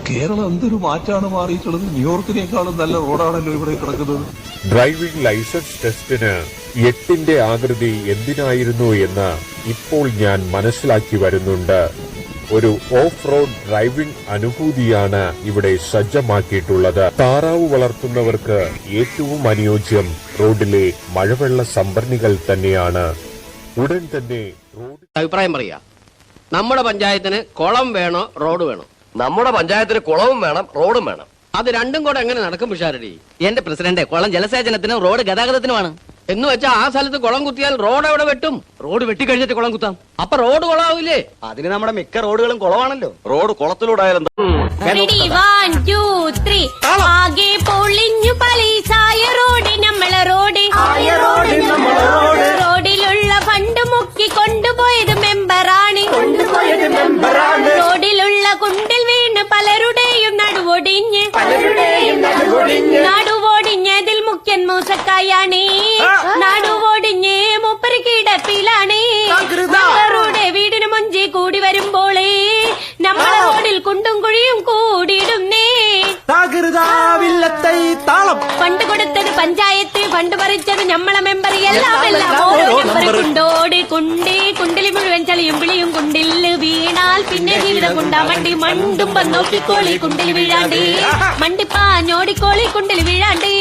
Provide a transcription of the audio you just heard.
കേരളം എന്തൊരു മാറ്റാണ് മാറിയിട്ടുള്ളത്. ന്യൂയോർക്കിനേക്കാളും നല്ല റോഡാണല്ലോ ഇവിടെ കിടക്കുന്നത്. ഡ്രൈവിംഗ് ലൈസൻസ് ടെസ്റ്റിന് 8ന്റെ ആകൃതി എന്തിനായിരുന്നു എന്ന് ഇപ്പോൾ ഞാൻ മനസ്സിലാക്കി വരുന്നുണ്ട്. ഒരു ഓഫ് റോഡ് ഡ്രൈവിംഗ് അനുഭൂതിയാണ് ഇവിടെ സജ്ജമാക്കിയിട്ടുള്ളത്. താറാവ് വളർത്തുന്നവർക്ക് ഏറ്റവും അനുയോജ്യം റോഡിലെ മഴവെള്ള സംഭരണികൾ തന്നെയാണ്. ഉടൻ തന്നെ റോഡ് അഭിപ്രായം പറയാ. നമ്മുടെ പഞ്ചായത്തിന് കുളം വേണോ റോഡ് വേണോ? നമ്മുടെ പഞ്ചായത്തിന് കുളവും വേണം റോഡും വേണം. അത് രണ്ടും കൂടെ എങ്ങനെ നടക്കും പിഷാരടി? എന്റെ പ്രസിഡന്റ്, കുളം ജലസേചനത്തിനും റോഡ് ഗതാഗതത്തിനുമാണ്. എന്ന് വെച്ചാൽ ആ സ്ഥലത്ത് കുളം കുത്തിയാൽ റോഡ് എവിടെ വെട്ടും? റോഡ് വെട്ടിക്കഴിഞ്ഞിട്ട് കുളം കുത്താം. അപ്പൊ റോഡ് കുളമാവില്ലേ? അതിന് നമ്മുടെ മിക്ക റോഡുകളും കുളമാണല്ലോ. റോഡ് കുളത്തിലൂടായാലും ആകെ പൊളിഞ്ഞു പലീസായ റോഡ് നമ്മളെ റോഡ്. റോഡിലുള്ള ഫണ്ട് മുക്കി കൊണ്ടുപോയത് മെമ്പറാണ്. റോഡിലുള്ള കുണ്ടിൽ വീണ് പലരുടെയും നടുവോടിഞ്ഞതിൽ മുഖ്യൻ മൂസക്കായാണ്. നടുവോടിഞ്ഞ് മൂപ്പര് കിടപ്പിലാണ്. ഞങ്ങളുടെ വീടിന് മുഞ്ചി കൂടി വരുമ്പോളേ നമ്മളെ റോഡിൽ കുണ്ടും കുഴിയും കൂടിയിടുന്നേ. ഫണ്ട് കൊടുത്തത് പഞ്ചായത്ത്, ഫണ്ട് പറിച്ചത് നമ്മളെ മെമ്പർ. എല്ലാം ഓരോ നമ്പർ. കുണ്ടോട് കുണ്ടിൽ മുഴുവൻ ചളിയും വിളിയും. കുണ്ടിൽ വീണാൽ പിന്നെ ജീവിതം കുണ്ടാ മണ്ടി. മണ്ടും നോക്കിക്കോളി കുണ്ടിൽ വീഴാണ്ട്. മണ്ടിപ്പാഞ്ഞോടിക്കോളി കുണ്ടിൽ വീഴാണ്ട്.